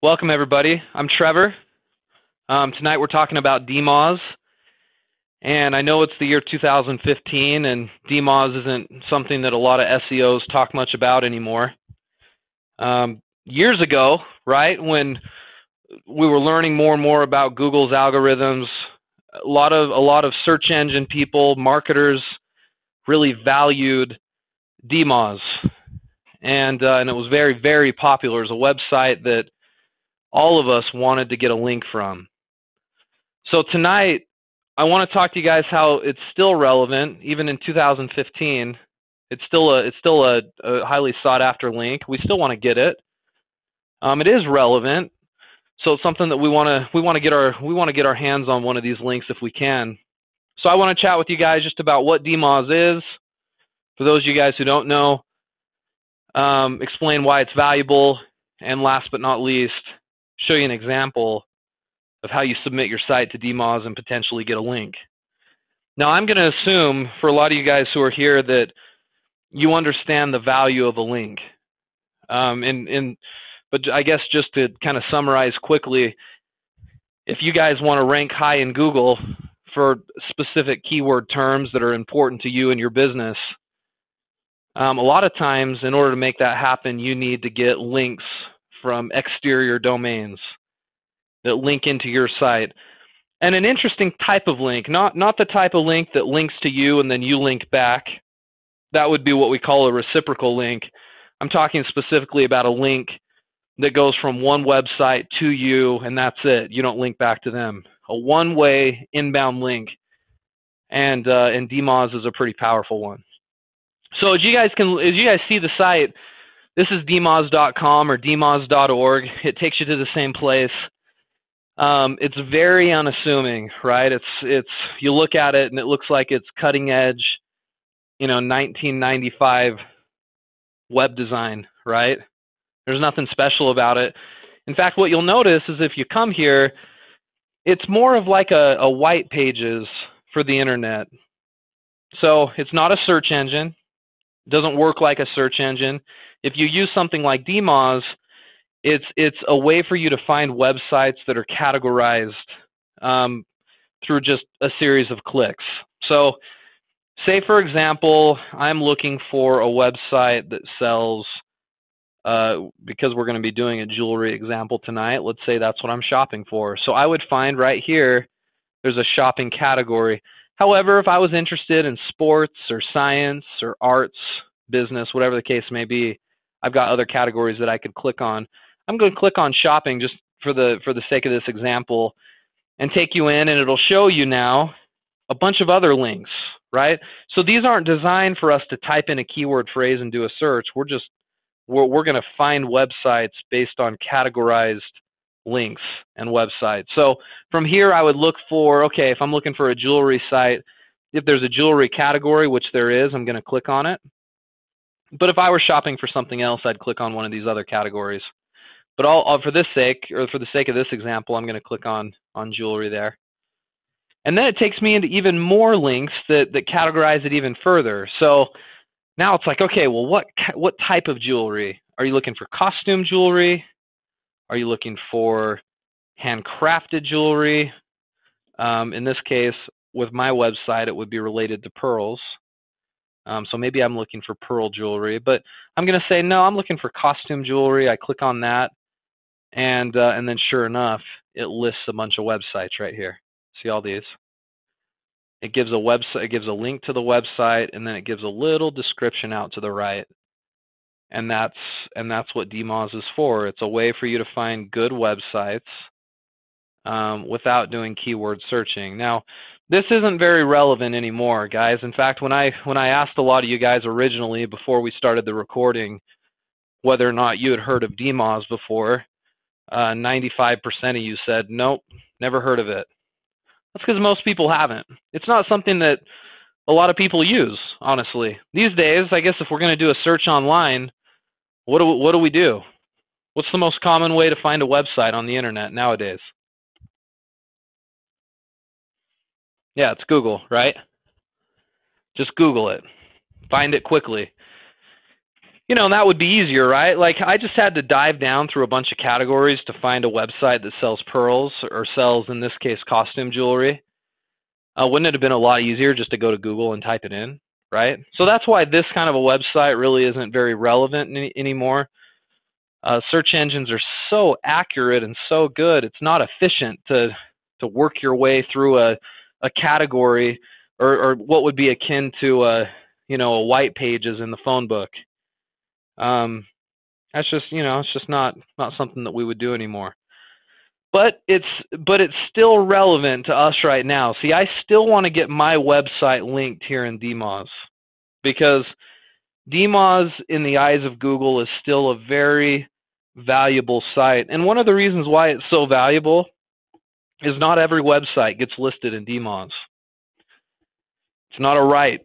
Welcome, everybody. I'm Trevor. Tonight we're talking about DMOZ, and I know it's the year 2015, and DMOZ isn't something that a lot of SEOs talk much about anymore. Years ago, right, when we were learning more and more about Google's algorithms, a lot of search engine people, marketers, really valued DMOZ, and it was very, very popular. It was a website that all of us wanted to get a link from. So tonight, I want to talk to you guys how it's still relevant, even in 2015. It's still a highly sought after link. We still want to get it. It is relevant, so it's something that we want to get our hands on one of these links if we can. So I want to chat with you guys just about what DMOZ is. For those of you guys who don't know, explain why it's valuable, and last but not least, show you an example of how you submit your site to DMOZ and potentially get a link. Now, I'm going to assume for a lot of you guys who are here that you understand the value of a link. But I guess just to kind of summarize quickly, if you guys want to rank high in Google for specific keyword terms that are important to you and your business, a lot of times in order to make that happen, you need to get links from exterior domains that link into your site. And an interesting type of link, not the type of link that links to you and then you link back. That would be what we call a reciprocal link. I'm talking specifically about a link that goes from one website to you and that's it. You don't link back to them. A one-way inbound link. And DMOZ is a pretty powerful one. So as you guys see the site, this is DMOZ.com or DMOZ.org. It takes you to the same place. It's very unassuming, right? You look at it and it looks like it's cutting edge, 1995 web design, right? There's nothing special about it. In fact, what you'll notice is if you come here, it's more of like a white pages for the internet. So it's not a search engine. It doesn't work like a search engine. If you use something like DMOZ, it's a way for you to find websites that are categorized through just a series of clicks. So say, for example, I'm looking for a website that sells, because we're going to be doing a jewelry example tonight, let's say that's what I'm shopping for. So I would find right here, there's a shopping category. However, if I was interested in sports or science or arts, business, whatever the case may be, I've got other categories that I could click on. I'm going to click on shopping just for the sake of this example and take you in, and it'll show you now a bunch of other links, right? So these aren't designed for us to type in a keyword phrase and do a search. We're going to find websites based on categorized links and websites. So from here, I would look for, okay, if I'm looking for a jewelry site, if there's a jewelry category, which there is, I'm going to click on it. But if I were shopping for something else, I'd click on one of these other categories. But for the sake of this example, I'm going to click on jewelry there. And then it takes me into even more links that categorize it even further. So now it's like, okay, well, what type of jewelry? Are you looking for costume jewelry? Are you looking for handcrafted jewelry? In this case, with my website, it would be related to pearls. So maybe I'm looking for pearl jewelry, but I'm going to say, no, I'm looking for costume jewelry. I click on that, and then sure enough, it lists a bunch of websites right here. See all these? It gives a website, it gives a link to the website, and then it gives a little description out to the right. And that's what DMOZ is for. It's a way for you to find good websites without doing keyword searching. Now, this isn't very relevant anymore, guys. In fact, when I asked a lot of you guys originally before we started the recording whether or not you had heard of DMOZ before, 95% of you said, nope, never heard of it. That's because most people haven't. It's not something that a lot of people use, honestly. These days, I guess if we're going to do a search online, what do we do? What's the most common way to find a website on the internet nowadays? Yeah, it's Google, right? Just Google it. Find it quickly. You know, and that would be easier, right? Like I just had to dive down through a bunch of categories to find a website that sells pearls or sells, in this case, costume jewelry. Wouldn't it have been a lot easier just to go to Google and type it in, right? So that's why this kind of a website really isn't very relevant anymore. Search engines are so accurate and so good, it's not efficient to work your way through a category or what would be akin to a white pages in the phone book. That's just it's just not something that we would do anymore. But it's still relevant to us right now. See, I still want to get my website linked here in DMOZ because DMOZ in the eyes of Google is still a very valuable site. And one of the reasons why it's so valuable is not every website gets listed in DMOZ. It's not a right.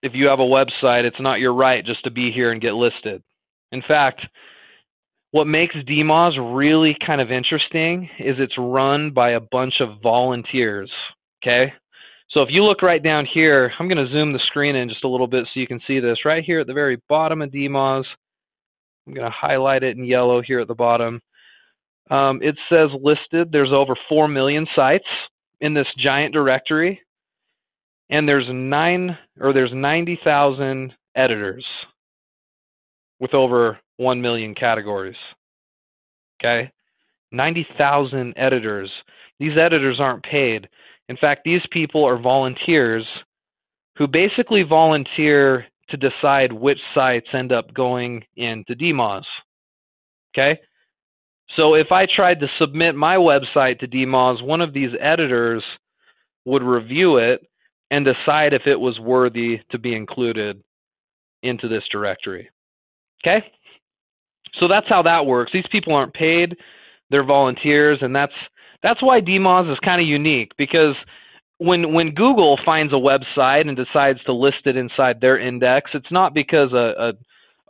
If you have a website, it's not your right just to be here and get listed. In fact, what makes DMOZ really kind of interesting is it's run by a bunch of volunteers, okay? So if you look right down here, I'm going to zoom the screen in just a little bit so you can see this. Right here at the very bottom of DMOZ, I'm going to highlight it in yellow here at the bottom. It says listed. There's over 4 million sites in this giant directory, and there's 90,000 editors with over 1 million categories. Okay, 90,000 editors. These editors aren't paid. In fact, these people are volunteers who basically volunteer to decide which sites end up going into DMOZ. Okay, so if I tried to submit my website to DMOZ, one of these editors would review it and decide if it was worthy to be included into this directory. Okay? So that's how that works. These people aren't paid, they're volunteers, and that's why DMOZ is kind of unique, because when Google finds a website and decides to list it inside their index, it's not because a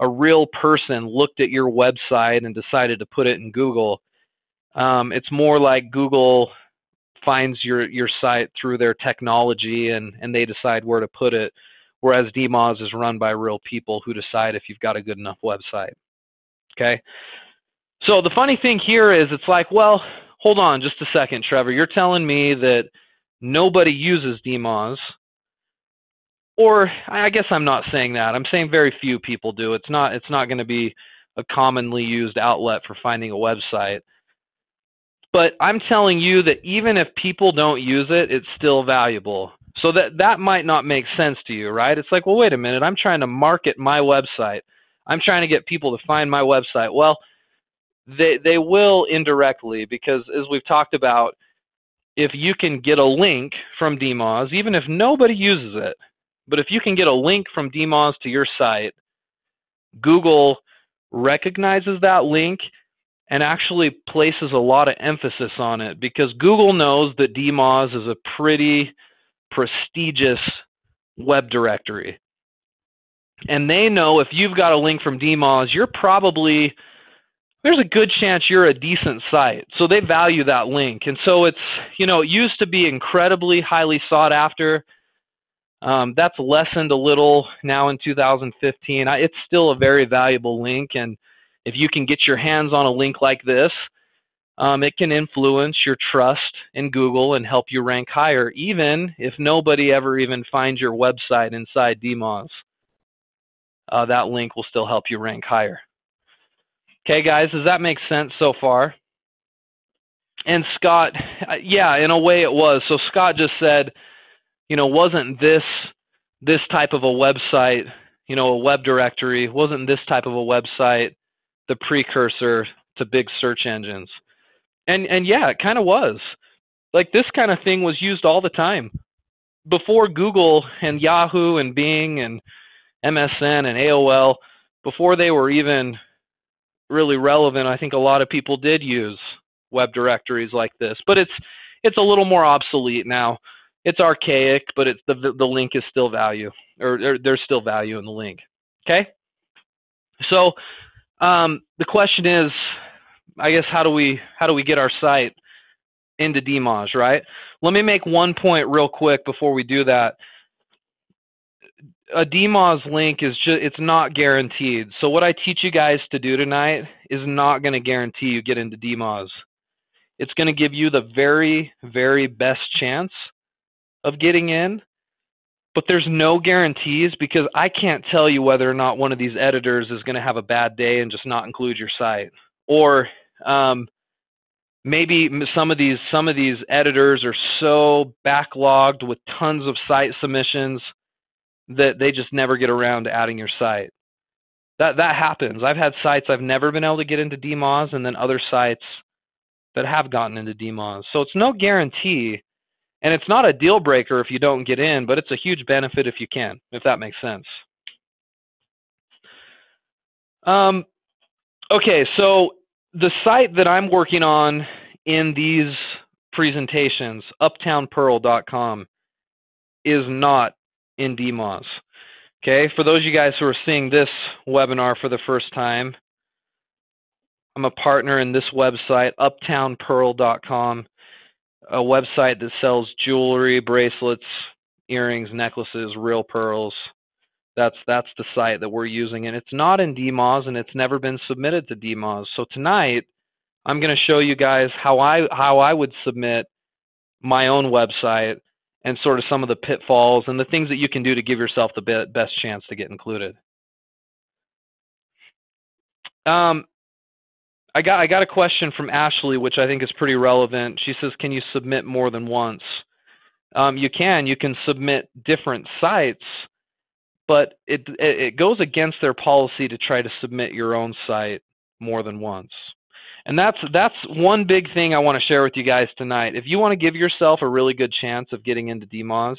real person looked at your website and decided to put it in Google. It's more like Google finds your site through their technology and they decide where to put it, whereas DMOZ is run by real people who decide if you've got a good enough website. Okay? So the funny thing here is it's like, well, hold on just a second, Trevor. You're telling me that nobody uses DMOZ. Or I guess I'm not saying that. I'm saying very few people do. It's not going to be a commonly used outlet for finding a website. But I'm telling you that even if people don't use it, it's still valuable. So that might not make sense to you, right? It's like, well, wait a minute. I'm trying to market my website. I'm trying to get people to find my website. Well, they will indirectly, because as we've talked about, if you can get a link from DMOZ, even if nobody uses it, but if you can get a link from DMOZ to your site, Google recognizes that link and actually places a lot of emphasis on it, because Google knows that DMOZ is a pretty prestigious web directory. And they know if you've got a link from DMOZ, there's a good chance you're a decent site. So they value that link. And so it's, it used to be incredibly highly sought after. That's lessened a little now in 2015. It's still a very valuable link. And if you can get your hands on a link like this, it can influence your trust in Google and help you rank higher, even if nobody ever even finds your website inside DMOZ. That link will still help you rank higher. Okay, guys, does that make sense so far? And Scott, yeah, in a way it was. So Scott just said, wasn't this type of a website, a web directory, wasn't this type of a website the precursor to big search engines? And yeah, it kind of was. Like, this kind of thing was used all the time. Before Google and Yahoo and Bing and MSN and AOL, before they were even really relevant, I think a lot of people did use web directories like this. But it's a little more obsolete now. It's archaic, but the link is still value, or there's still value in the link. Okay? So the question is, I guess, how do we get our site into DMOZ, right? Let me make one point real quick before we do that. a DMOZ link is just, it's not guaranteed. So what I teach you guys to do tonight is not going to guarantee you get into DMOZ. It's going to give you the very, very best chance of getting in, but there's no guarantees because I can't tell you whether or not one of these editors is going to have a bad day and just not include your site. Or maybe some of these editors are so backlogged with tons of site submissions that they just never get around to adding your site. That happens. I've had sites I've never been able to get into DMOZ, and then other sites that have gotten into DMOZ. So it's no guarantee, and it's not a deal breaker if you don't get in, but it's a huge benefit if you can, if that makes sense. Okay, so the site that I'm working on in these presentations, uptownpearl.com, is not in DMOZ. Okay, for those of you guys who are seeing this webinar for the first time, I'm a partner in this website, uptownpearl.com, a website that sells jewelry, bracelets, earrings, necklaces, real pearls. That's the site that we're using, and it's not in DMOZ, and it's never been submitted to DMOZ. So tonight, I'm going to show you guys how I would submit my own website and sort of some of the pitfalls and the things that you can do to give yourself the best chance to get included. I got a question from Ashley, which I think is pretty relevant. She says, can you submit more than once? You can submit different sites, but it goes against their policy to try to submit your own site more than once. And that's one big thing I want to share with you guys tonight. If you want to give yourself a really good chance of getting into DMOZ,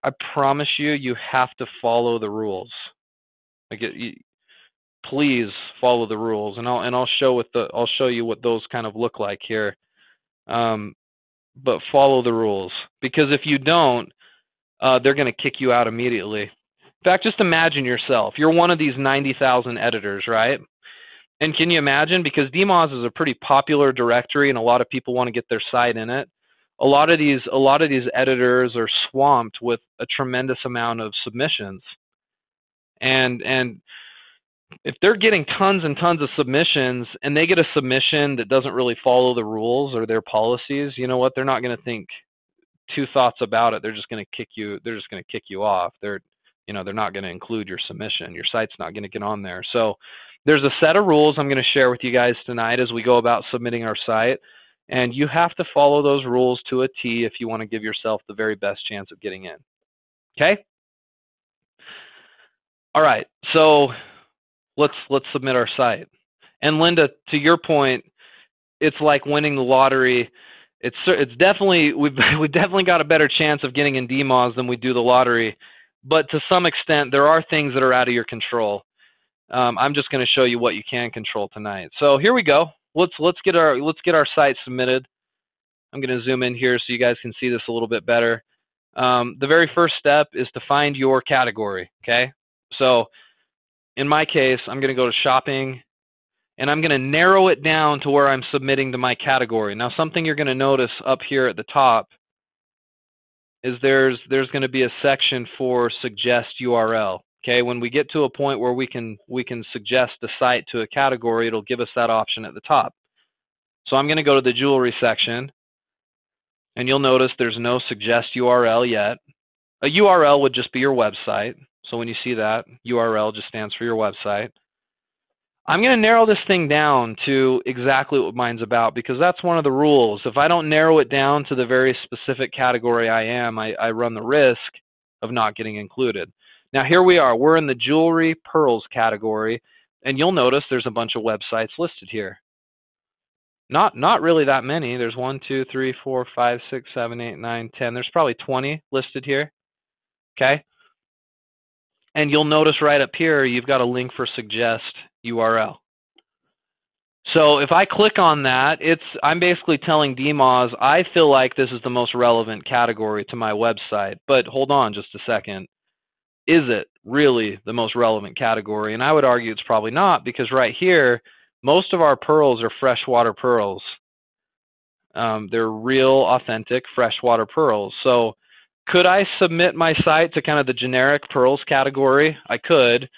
I promise you have to follow the rules. Please follow the rules, and I'll show you what those kind of look like here. But follow the rules, because if you don't, they're going to kick you out immediately. In fact, just imagine yourself. You're one of these 90,000 editors, right? And can you imagine, because DMOZ is a pretty popular directory and a lot of people want to get their site in it, a lot of these editors are swamped with a tremendous amount of submissions. And if they're getting tons and tons of submissions and they get a submission that doesn't really follow the rules or their policies, you know what? They're not going to think two thoughts about it. They're just going to kick you off. They're not going to include your submission. Your site's not going to get on there. So there's a set of rules I'm going to share with you guys tonight as we go about submitting our site, and you have to follow those rules to a T if you want to give yourself the very best chance of getting in. Okay? All right. So let's submit our site. And Linda, to your point, it's like winning the lottery. It's definitely we've definitely got a better chance of getting in DMOZ than we do the lottery, but to some extent there are things that are out of your control. I'm just going to show you what you can control tonight. So here we go. Let's get our site submitted. I'm going to zoom in here so you guys can see this a little bit better. The very first step is to find your category. Okay, so in my case, I'm going to go to shopping, and I'm going to narrow it down to where I'm submitting to my category. Now, something you're going to notice up here at the top is there's going to be a section for suggest URL. Okay, when we get to a point where we can suggest a site to a category, it'll give us that option at the top. So I'm going to go to the jewelry section, and you'll notice there's no suggest URL yet. A URL would just be your website. So when you see that, URL just stands for your website. I'm going to narrow this thing down to exactly what mine's about, because that's one of the rules. If I don't narrow it down to the very specific category I run the risk of not getting included. Now here we are. We're in the jewelry pearls category, and you'll notice there's a bunch of websites listed here. Not really that many. There's 1, 2, 3, 4, 5, 6, 7, 8, 9, 10. There's probably 20 listed here. Okay? And you'll notice right up here, you've got a link for suggest URL. So if I click on that, I'm basically telling DMOZ, I feel like this is the most relevant category to my website. But hold on just a second. Is it really the most relevant category? And I would argue it's probably not, because right here, most of our pearls are freshwater pearls. They're real, authentic freshwater pearls. So Could I submit my site to kind of the generic pearls category? I could,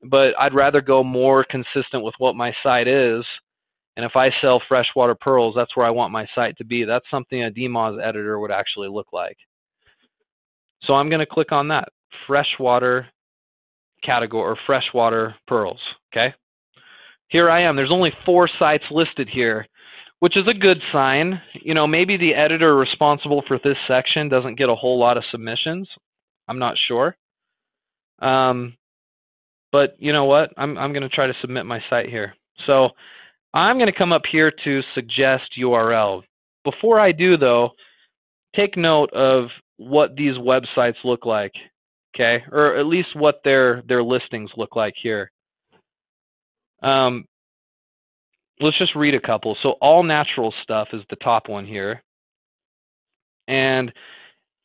but I'd rather go more consistent with what my site is. And if I sell freshwater pearls, that's where I want my site to be. That's something a DMOZ editor would actually look like. So I'm going to click on that, freshwater category, or freshwater pearls, okay? Here I am. There's only 4 sites listed here, which is a good sign. You know, maybe the editor responsible for this section doesn't get a whole lot of submissions. I'm not sure. But you know what? I'm going to try to submit my site here. So I'm going to come up here to suggest URL. Before I do, though, take note of what these websites look like, okay? Or at least what their listings look like here. Let's just read a couple. So all natural stuff is the top one here. And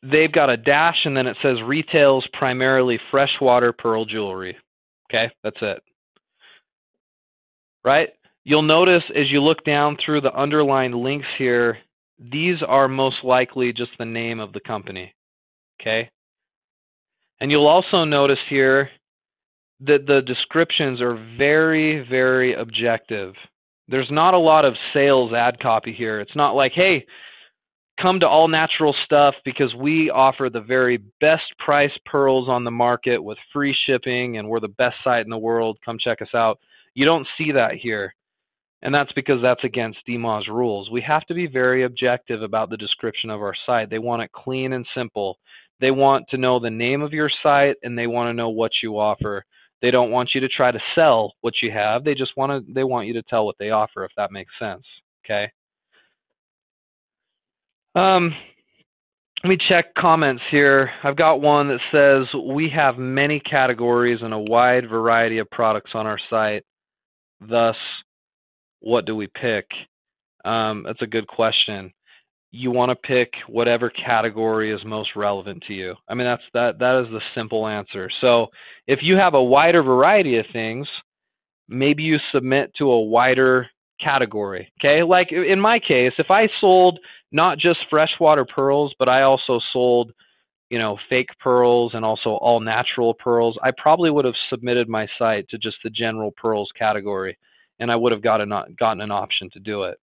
they've got a dash, and then it says retails primarily freshwater pearl jewelry. Okay, that's it. Right? You'll notice as you look down through the underlined links here, these are most likely just the name of the company. Okay? And you'll also notice here that the descriptions are very, very objective. There's not a lot of sales ad copy here. It's not like, hey, come to All Natural Stuff because we offer the very best price pearls on the market with free shipping and we're the best site in the world. Come check us out. You don't see that here. And that's because that's against DMOZ rules. We have to be very objective about the description of our site. They want it clean and simple. They want to know the name of your site and they want to know what you offer. They don't want you to try to sell what you have. They want you to tell what they offer, if that makes sense. Okay. Let me check comments here. I've got one that says, we have many categories and a wide variety of products on our site. Thus, what do we pick? That's a good question. You want to pick whatever category is most relevant to you. I mean, that is the simple answer. So if you have a wider variety of things, maybe you submit to a wider category. Okay, like in my case, if I sold not just freshwater pearls, but I also sold, you know, fake pearls and also all natural pearls, I probably would have submitted my site to just the general pearls category, and I would have gotten an option to do it.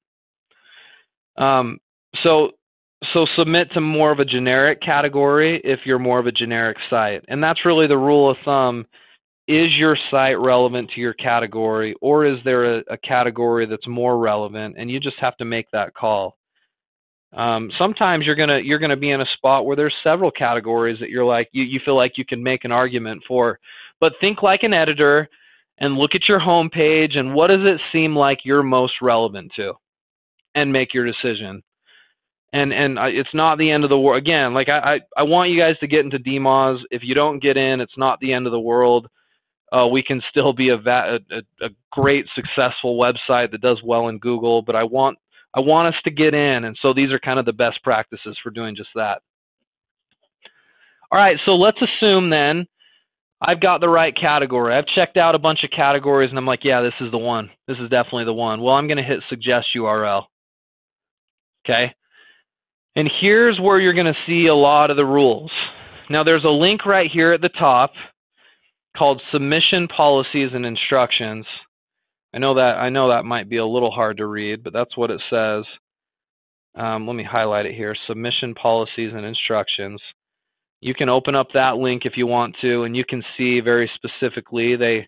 So submit to more of a generic category if you're more of a generic site. And that's really the rule of thumb. Is your site relevant to your category, or is there a category that's more relevant? And you just have to make that call. Sometimes you're gonna be in a spot where there's several categories that you're like you feel like you can make an argument for. But think like an editor and look at your home page and what does it seem like you're most relevant to, and make your decision. And it's not the end of the world. Again, like I want you guys to get into DMOZ. If you don't get in, it's not the end of the world. We can still be a great, successful website that does well in Google. But I want us to get in, and so these are kind of the best practices for doing just that. All right, so let's assume then I've got the right category. I've checked out a bunch of categories, and I'm like, yeah, this is the one. This is definitely the one. Well, I'm going to hit Suggest URL. Okay. And here's where you're going to see a lot of the rules. Now, there's a link right here at the top called Submission Policies and Instructions. I know that might be a little hard to read, but that's what it says. Let me highlight it here. Submission Policies and Instructions. You can open up that link if you want to, and you can see very specifically they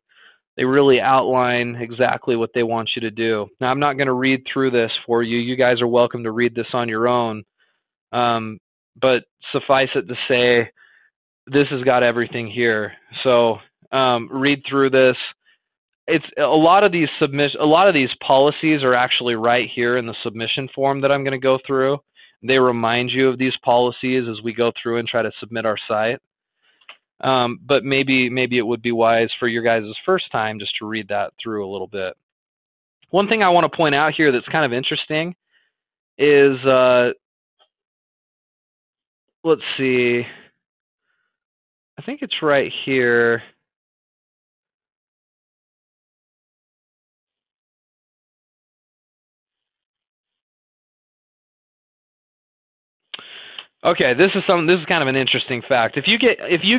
really outline exactly what they want you to do. Now, I'm not going to read through this for you. You guys are welcome to read this on your own. But suffice it to say, this has got everything here. So read through this. It's a lot of these policies are actually right here in the submission form that I'm going to go through. They remind you of these policies as we go through and try to submit our site. But maybe it would be wise for your guys' first time just to read that through a little bit. One thing I want to point out here that's kind of interesting is let's see. I think it's right here. Okay, this is kind of an interesting fact. If you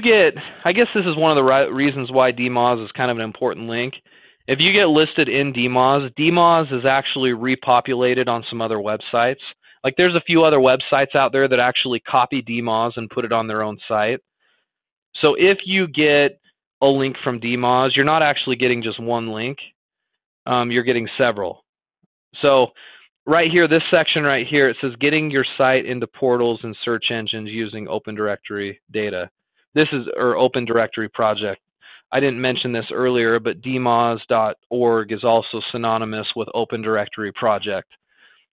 get, I guess this is one of the reasons why DMOZ is kind of an important link. If you get listed in DMOZ, DMOZ is actually repopulated on some other websites. Like there's a few other websites out there that actually copy DMOZ and put it on their own site. So if you get a link from DMOZ, you're not actually getting just one link. You're getting several. So right here, this section right here, it says getting your site into portals and search engines using Open Directory data. This is, or Open Directory project. I didn't mention this earlier, but DMOZ.org is also synonymous with Open Directory project.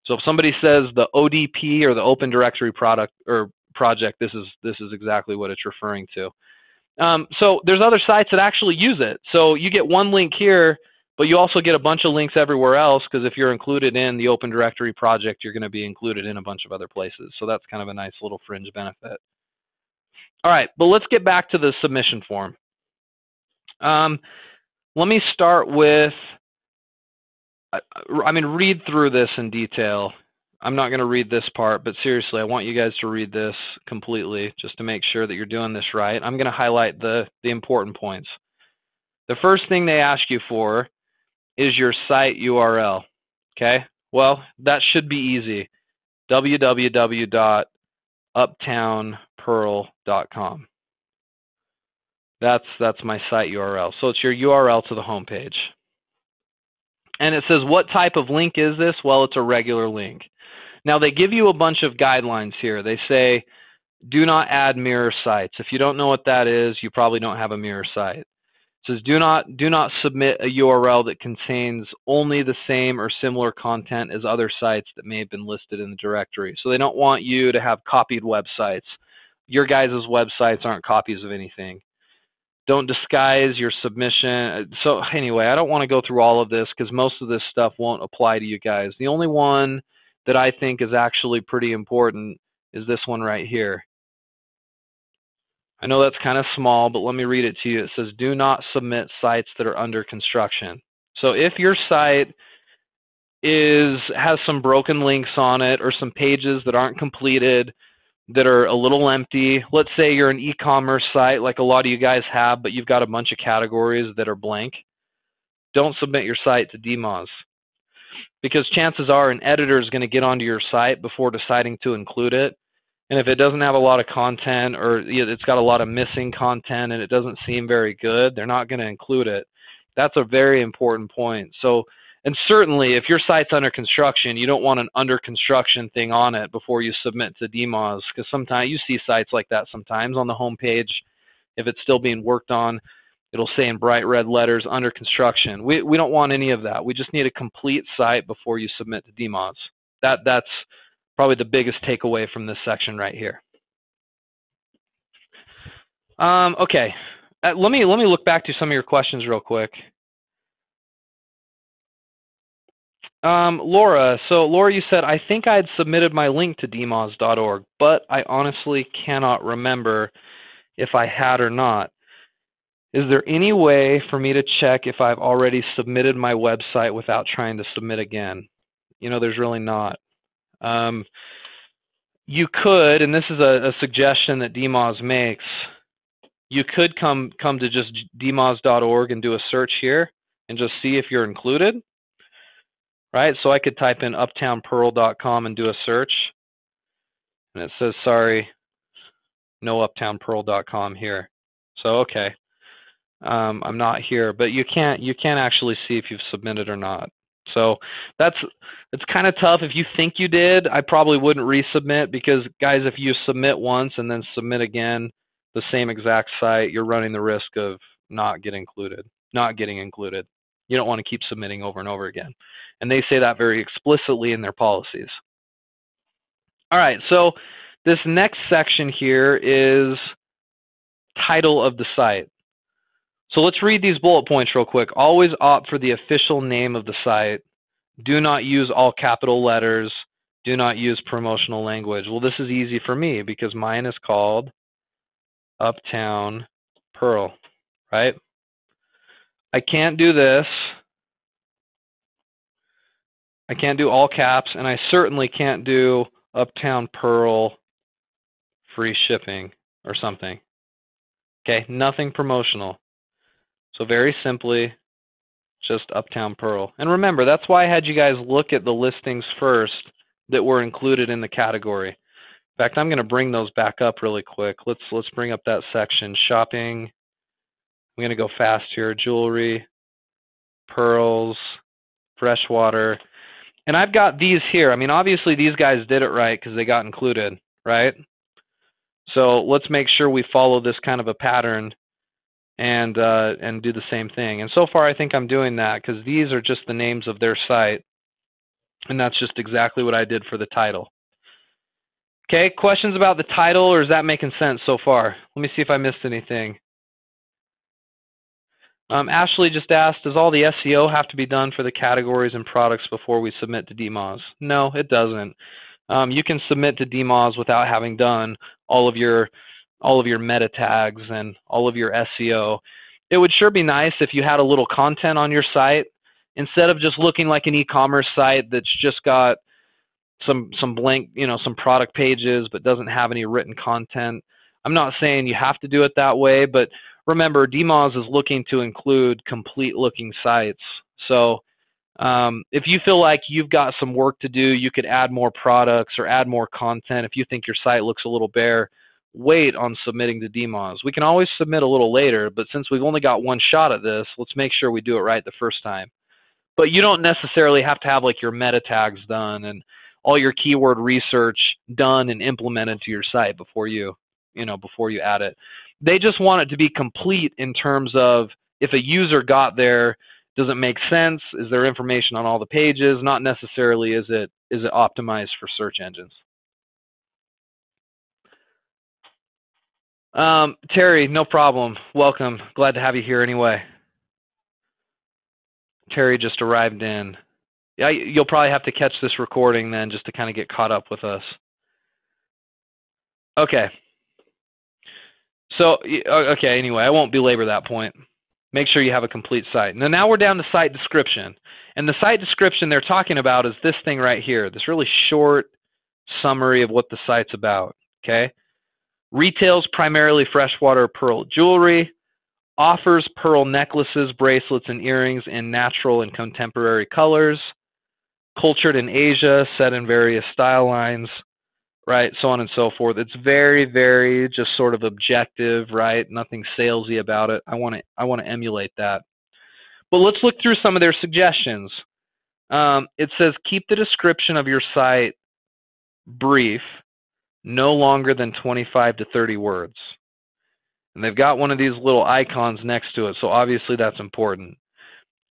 So if somebody says the ODP or the Open Directory product or project, this is exactly what it's referring to. So there's other sites that actually use it. So you get one link here, but you also get a bunch of links everywhere else, because if you're included in the Open Directory project, you're going to be included in a bunch of other places. So that's kind of a nice little fringe benefit. All right, but let's get back to the submission form. Let me start with, read through this in detail. I'm not going to read this part, but seriously, I want you guys to read this completely just to make sure that you're doing this right. I'm going to highlight the important points. The first thing they ask you for is your site URL, okay? Well, that should be easy, www.uptownpearl.com. That's my site URL. So it's your URL to the home page. And it says, what type of link is this? Well, it's a regular link. Now, they give you a bunch of guidelines here. They say, do not add mirror sites. If you don't know what that is, you probably don't have a mirror site. It says, do not submit a URL that contains only the same or similar content as other sites that may have been listed in the directory. So they don't want you to have copied websites. Your guys' websites aren't copies of anything. Don't disguise your submission. So anyway, I don't want to go through all of this because most of this stuff won't apply to you guys. The only one that I think is actually pretty important is this one right here. I know that's kind of small, but let me read it to you. It says, do not submit sites that are under construction. So if your site has some broken links on it or some pages that aren't completed, that are a little empty. Let's say you're an e-commerce site like a lot of you guys have, but you've got a bunch of categories that are blank. Don't submit your site to DMOZ, because chances are an editor is going to get onto your site before deciding to include it. And if it doesn't have a lot of content, or it's got a lot of missing content and it doesn't seem very good, they're not going to include it. That's a very important point. So, and certainly if your site's under construction, you don't want an under construction thing on it before you submit to DMOZ, because sometimes you see sites like that sometimes on the home page. If it's still being worked on, it'll say in bright red letters, under construction. We don't want any of that. We just need a complete site before you submit to DMOZ. That's probably the biggest takeaway from this section right here. Okay, let me look back to some of your questions real quick. Laura, so Laura, you said, I think I had submitted my link to dmoz.org, but I honestly cannot remember if I had or not. Is there any way for me to check if I've already submitted my website without trying to submit again? You know, there's really not. You could, and this is a suggestion that DMOZ makes, you could come to just dmoz.org and do a search here and just see if you're included. Right, so I could type in uptownpearl.com and do a search, and it says, sorry, no uptownpearl.com here. So okay, I'm not here, but you can't actually see if you've submitted or not. So it's kind of tough. If you think you did, I probably wouldn't resubmit, because guys, if you submit once and then submit again the same exact site, you're running the risk of not getting included. You don't want to keep submitting over and over again. And they say that very explicitly in their policies. All right, so this next section here is title of the site. So let's read these bullet points real quick. Always opt for the official name of the site. Do not use all capital letters. Do not use promotional language. Well, this is easy for me because mine is called Uptown Pearl, right? I can't do this. I can't do all caps, and I certainly can't do Uptown Pearl free shipping or something. Okay, nothing promotional. So very simply, just Uptown Pearl. And remember, that's why I had you guys look at the listings first that were included in the category. In fact, I'm going to bring those back up really quick. Let's bring up that section. Shopping. I'm going to go fast here. Jewelry, pearls, freshwater. And I've got these here. I mean, obviously these guys did it right because they got included, right? So let's make sure we follow this kind of a pattern and do the same thing. And so far, I think I'm doing that because these are just the names of their site, and that's just exactly what I did for the title. Okay, questions about the title, or is that making sense so far? Let me see if I missed anything. Ashley just asked, does all the SEO have to be done for the categories and products before we submit to DMOZ? No, it doesn't. You can submit to DMOZ without having done all of your meta tags and all of your SEO. It would sure be nice if you had a little content on your site instead of just looking like an e-commerce site that's just got some blank, some product pages but doesn't have any written content. I'm not saying you have to do it that way, but remember, DMOZ is looking to include complete-looking sites. So if you feel like you've got some work to do, you could add more products or add more content. If you think your site looks a little bare, wait on submitting to DMOZ. We can always submit a little later, but since we've only got one shot at this, let's make sure we do it right the first time. But you don't necessarily have to have like your meta tags done and all your keyword research done and implemented to your site before you add it. They just want it to be complete in terms of if a user got there, does it make sense? Is there information on all the pages? Not necessarily is it optimized for search engines. Terry, no problem. Welcome. Glad to have you here anyway. Terry just arrived in. Yeah, you'll probably have to catch this recording then just to kind of get caught up with us. Okay. So, okay, anyway, I won't belabor that point. Make sure you have a complete site. Now we're down to site description. And the site description they're talking about is this thing right here, this really short summary of what the site's about, okay? Retails primarily freshwater pearl jewelry, offers pearl necklaces, bracelets, and earrings in natural and contemporary colors, cultured in Asia, set in various style lines, right, so on and so forth. It's very, very just sort of objective, right? Nothing salesy about it. I want to emulate that. But let's look through some of their suggestions. It says keep the description of your site brief, no longer than 25 to 30 words. And they've got one of these little icons next to it, so obviously that's important.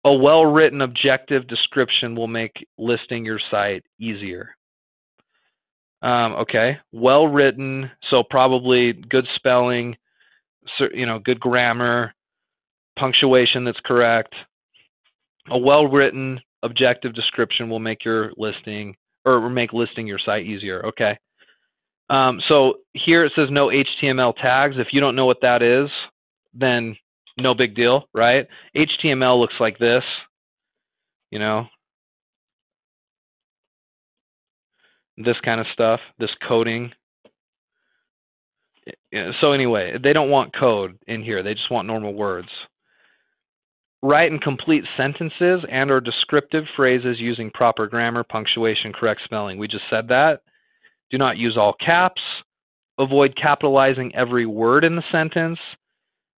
A well-written objective description will make listing your site easier. Okay, well-written, so probably good spelling, good grammar, punctuation that's correct. A well-written objective description will make your listing, or make listing your site easier, okay? So here it says no HTML tags. If you don't know what that is, then no big deal, right? HTML looks like this, this kind of stuff, this coding. So anyway, they don't want code in here. They just want normal words. Write and complete sentences and or descriptive phrases using proper grammar, punctuation, correct spelling. We just said that. Do not use all caps. Avoid capitalizing every word in the sentence.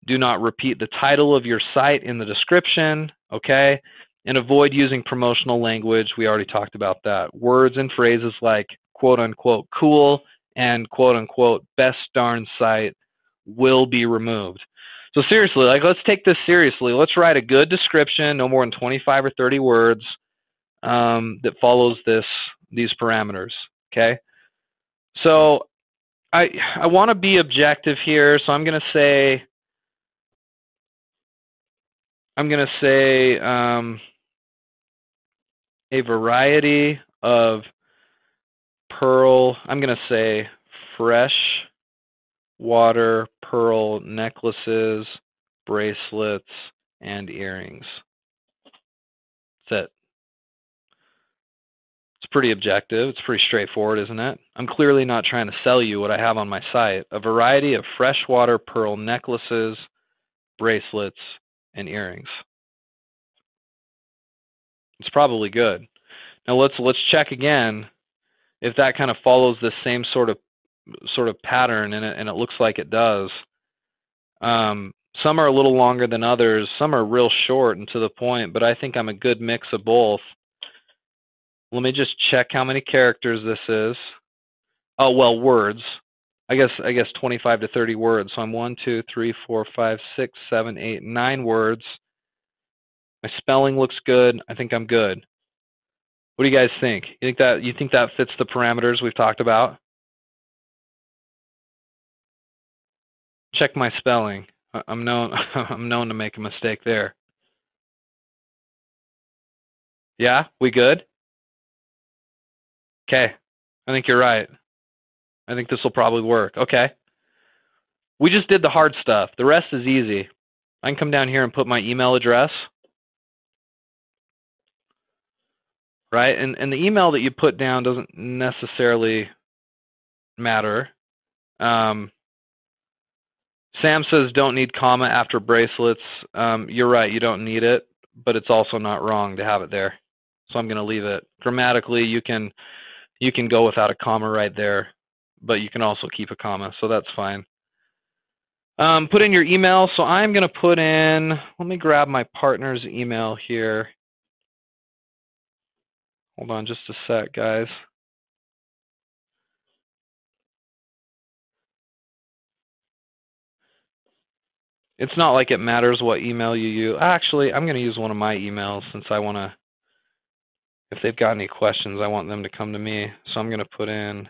Do not repeat the title of your site in the description, okay? And avoid using promotional language. We already talked about that. Words and phrases like quote unquote cool and quote unquote best darn site will be removed. So seriously, let's take this seriously. Let's write a good description, no more than 25 or 30 words, that follows these parameters, okay? So I want to be objective here, so I'm going to say a variety of pearl, I'm going to say fresh water pearl necklaces, bracelets, and earrings. That's it. It's pretty objective. It's pretty straightforward, isn't it? I'm clearly not trying to sell you what I have on my site. A variety of freshwater pearl necklaces, bracelets, and earrings. It's probably good. Now let's check again if that kind of follows this same sort of pattern, and it looks like it does. Some are a little longer than others. Some are real short and to the point, but I think I'm a good mix of both. Let me just check how many characters this is. Oh, well, words. I guess 25 to 30 words. So I'm 1, 2, 3, 4, 5, 6, 7, 8, 9 words. My spelling looks good. I think I'm good. What do you guys think? You think that fits the parameters we've talked about? Check my spelling. I'm known to make a mistake there. Yeah, we good? Okay, I think you're right. I think this will probably work. Okay. We just did the hard stuff. The rest is easy. I can come down here and put my email address. Right? And the email that you put down doesn't necessarily matter. Sam says don't need comma after bracelets. You're right, you don't need it, but it's also not wrong to have it there. So I'm going to leave it. Grammatically, you can go without a comma right there, but you can also keep a comma, so that's fine. Put in your email. So I'm going to put in, let me grab my partner's email here. Hold on just a sec, guys. It's not like it matters what email you use. Actually, I'm going to use one of my emails since I want to, if they've got any questions, I want them to come to me. So I'm going to put in,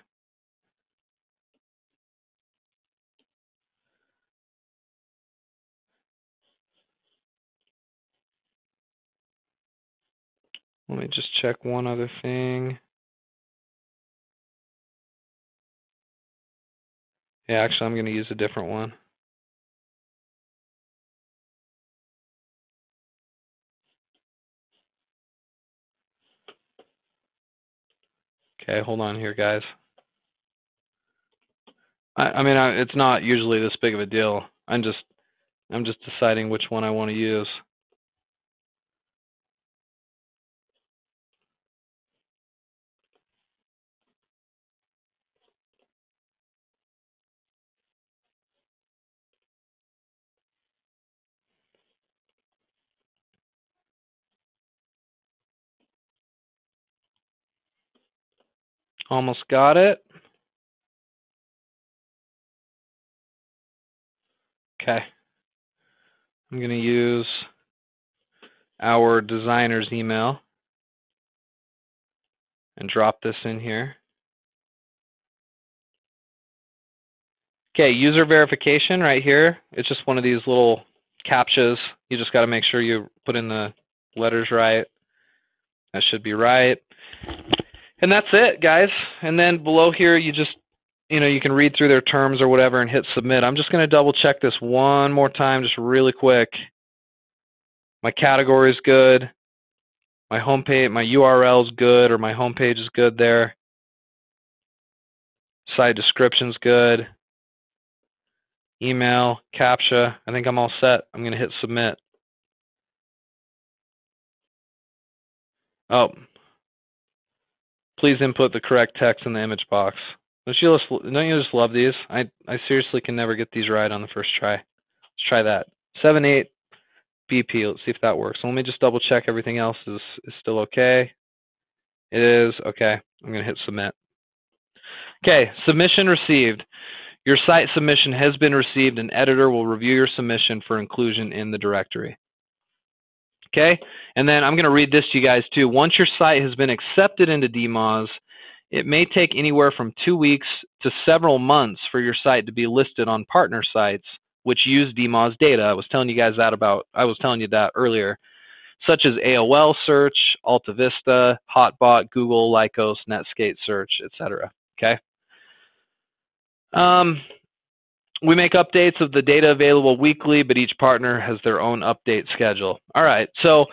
let me just check one other thing. Yeah, actually, I'm going to use a different one. Okay, hold on here, guys. I mean, it's not usually this big of a deal. I'm just deciding which one I want to use. Almost got it. Okay. I'm going to use our designer's email and drop this in here. Okay, user verification right here. It's just one of these little captchas. You just got to make sure you put in the letters right. That should be right. And that's it, guys. And then below here, you just, you can read through their terms or whatever and hit submit. I'm just going to double check this one more time, just really quick. My category is good. My homepage, my URL is good, or my homepage is good there. Site description's good. Email, CAPTCHA. I think I'm all set. I'm going to hit submit. Oh, please input the correct text in the image box. Don't you just love these? I seriously can never get these right on the first try. Let's try that. 7.8 BP. Let's see if that works. So let me just double check everything else is still okay. It is. Okay. I'm going to hit submit. Okay. Submission received. Your site submission has been received. An editor will review your submission for inclusion in the directory. Okay. And then I'm going to read this to you guys too. Once your site has been accepted into DMOZ, it may take anywhere from 2 weeks to several months for your site to be listed on partner sites which use DMOZ data. I was telling you that earlier, such as AOL Search, AltaVista, Hotbot, Google, Lycos, Netscape Search, etc. Okay. We make updates of the data available weekly, but each partner has their own update schedule. All right. So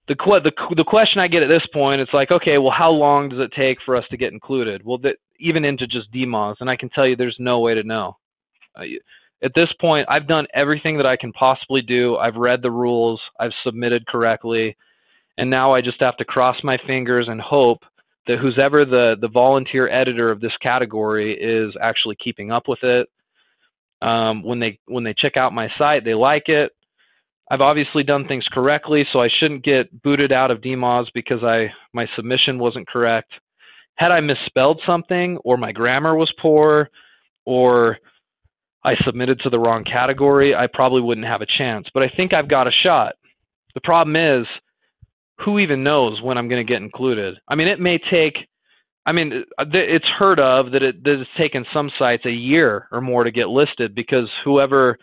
The question I get at this point, it's like, okay, well, how long does it take for us to get included? Well, even into just DMOZ, and I can tell you there's no way to know. At this point, I've done everything that I can possibly do. I've read the rules, I've submitted correctly, and now I just have to cross my fingers and hope that whoever the volunteer editor of this category is actually keeping up with it. When they check out my site, they like it. I've obviously done things correctly, so I shouldn't get booted out of DMOZ because my submission wasn't correct. Had I misspelled something, or my grammar was poor, or I submitted to the wrong category, I probably wouldn't have a chance. But I think I've got a shot. The problem is, who even knows when I'm going to get included? I mean, it may take, it's heard of that it's taken some sites a year or more to get listed because whoever's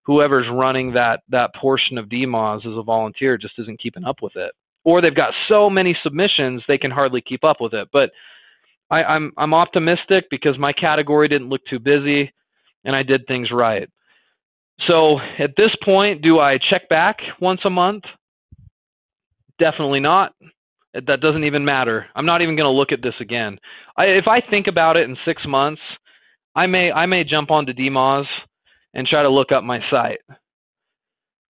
running that portion of DMOZ as a volunteer just isn't keeping up with it. Or they've got so many submissions they can hardly keep up with it. But I'm optimistic because my category didn't look too busy and I did things right. So at this point, do I check back once a month? Definitely not. That doesn't even matter. I'm not even going to look at this again. If I think about it in 6 months, I may jump onto DMOZ and try to look up my site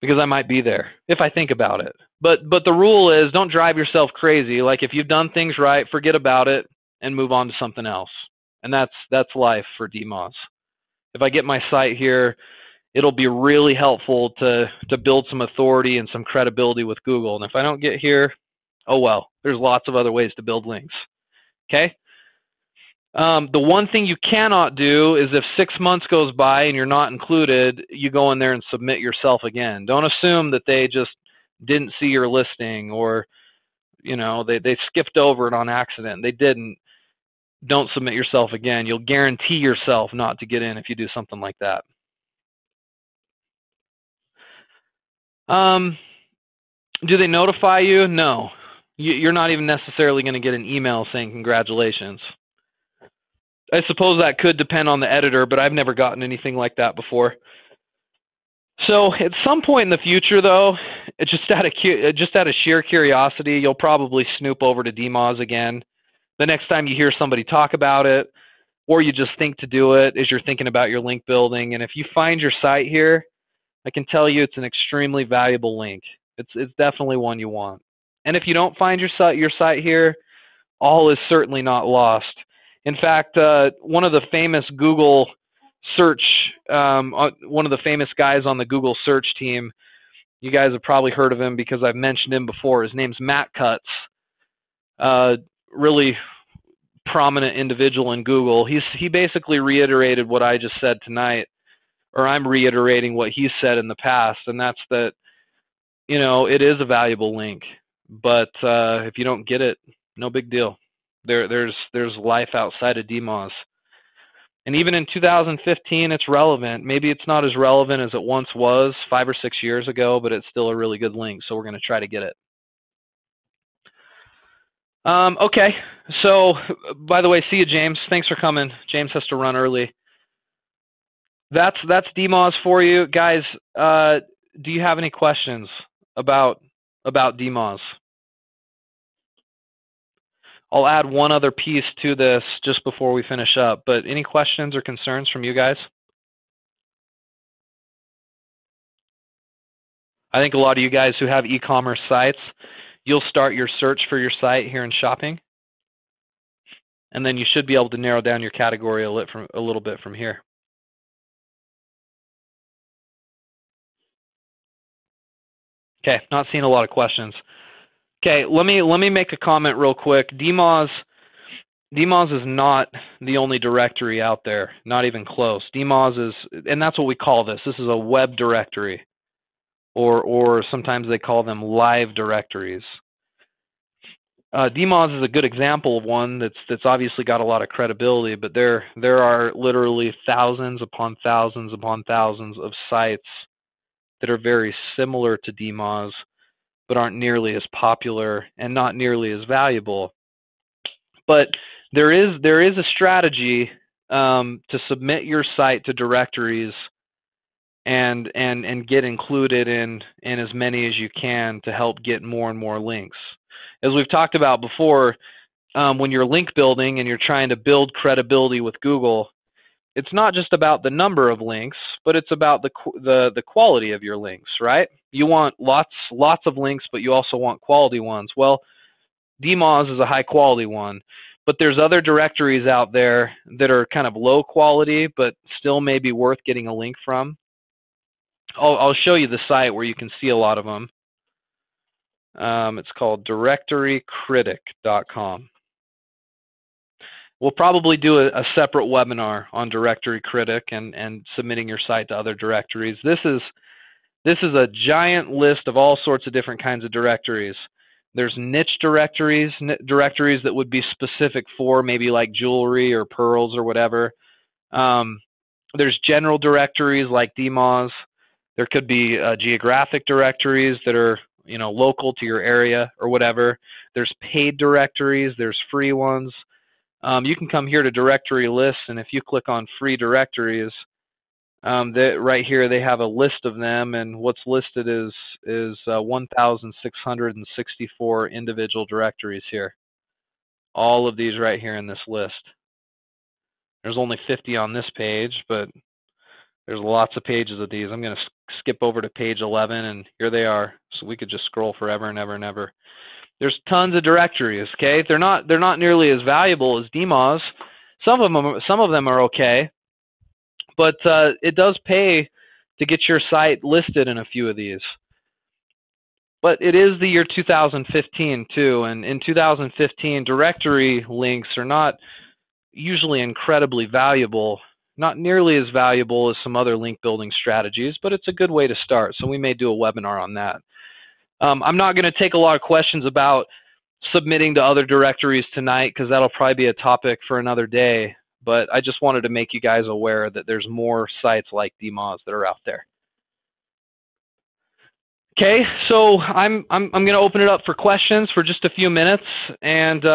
because I might be there if I think about it. But the rule is don't drive yourself crazy. Like if you've done things right, forget about it and move on to something else. And that's life for DMOZ. If I get my site here, it'll be really helpful to build some authority and some credibility with Google. And if I don't get here, oh well, there's lots of other ways to build links. Okay? The one thing you cannot do is if 6 months goes by and you're not included, you go in there and submit yourself again. Don't assume that they just didn't see your listing or they skipped over it on accident. They didn't. Don't submit yourself again. You'll guarantee yourself not to get in if you do something like that. Do they notify you? No. You're not even necessarily going to get an email saying congratulations. I suppose that could depend on the editor, but I've never gotten anything like that before. So at some point in the future, though, it's just out of sheer curiosity, you'll probably snoop over to DMOZ again. The next time you hear somebody talk about it, or you just think to do it as you're thinking about your link building. And if you find your site here, I can tell you it's an extremely valuable link. It's definitely one you want. And if you don't find your site here, all is certainly not lost. In fact, one of the famous Google search, one of the famous guys on the Google search team, you guys have probably heard of him because I've mentioned him before. His name's Matt Cutts. Really prominent individual in Google. He basically reiterated what I just said tonight, or I'm reiterating what he said in the past, and that's that, it is a valuable link, but if you don't get it, no big deal. There's life outside of DMOZ. And even in 2015, it's relevant. Maybe it's not as relevant as it once was 5 or 6 years ago, but it's still a really good link, so we're going to try to get it. Okay, so by the way, see you, James. Thanks for coming. James has to run early. That's DMOZ for you. Guys, do you have any questions about DMOZ? I'll add one other piece to this just before we finish up, but any questions or concerns from you guys? I think a lot of you guys who have e-commerce sites, you'll start your search for your site here in shopping, and then you should be able to narrow down your category a little bit from here. Okay, not seeing a lot of questions. Okay, let me make a comment real quick. DMOZ is not the only directory out there, not even close. DMOZ is, and that's what we call this. This is a web directory, or sometimes they call them live directories. DMOZ is a good example of one that's obviously got a lot of credibility, but there are literally thousands upon thousands upon thousands of sites that are very similar to DMOZ, but aren't nearly as popular and not nearly as valuable. But there is a strategy to submit your site to directories and get included in as many as you can to help get more and more links. As we've talked about before, when you're link building and you're trying to build credibility with Google, it's not just about the number of links, but it's about the quality of your links, right? You want lots of links, but you also want quality ones. Well, DMOZ is a high quality one, but there's other directories out there that are kind of low quality, but still may be worth getting a link from. I'll show you the site where you can see a lot of them. It's called directorycritic.com. We'll probably do a separate webinar on Directory Critic and submitting your site to other directories. This is a giant list of all sorts of different kinds of directories. There's niche directories that would be specific for maybe like jewelry or pearls or whatever. There's general directories like DMOZ. There could be geographic directories that are, you know, local to your area or whatever. There's paid directories. There's free ones. You can come here to directory lists, and if you click on free directories, right here they have a list of them, and what's listed is 1,664 individual directories here. All of these right here in this list. There's only 50 on this page, but there's lots of pages of these. I'm going to skip over to page 11, and here they are. So we could just scroll forever and ever and ever. There's tons of directories. Okay, they're not nearly as valuable as DMOZ. Some of them are okay, but it does pay to get your site listed in a few of these. But it is the year 2015 too, and in 2015, directory links are not usually incredibly valuable. Not nearly as valuable as some other link building strategies, but it's a good way to start. So we may do a webinar on that. I'm not going to take a lot of questions about submitting to other directories tonight because that'll probably be a topic for another day. But I just wanted to make you guys aware that there's more sites like DMOZ that are out there. Okay, so I'm going to open it up for questions for just a few minutes, and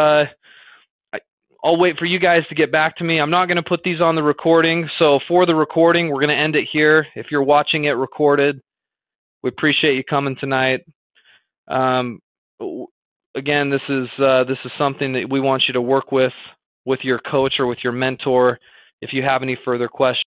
I'll wait for you guys to get back to me. I'm not going to put these on the recording, so for the recording, we're going to end it here. If you're watching it recorded, we appreciate you coming tonight. Again, this is something that we want you to work with your coach or with your mentor. If you have any further questions,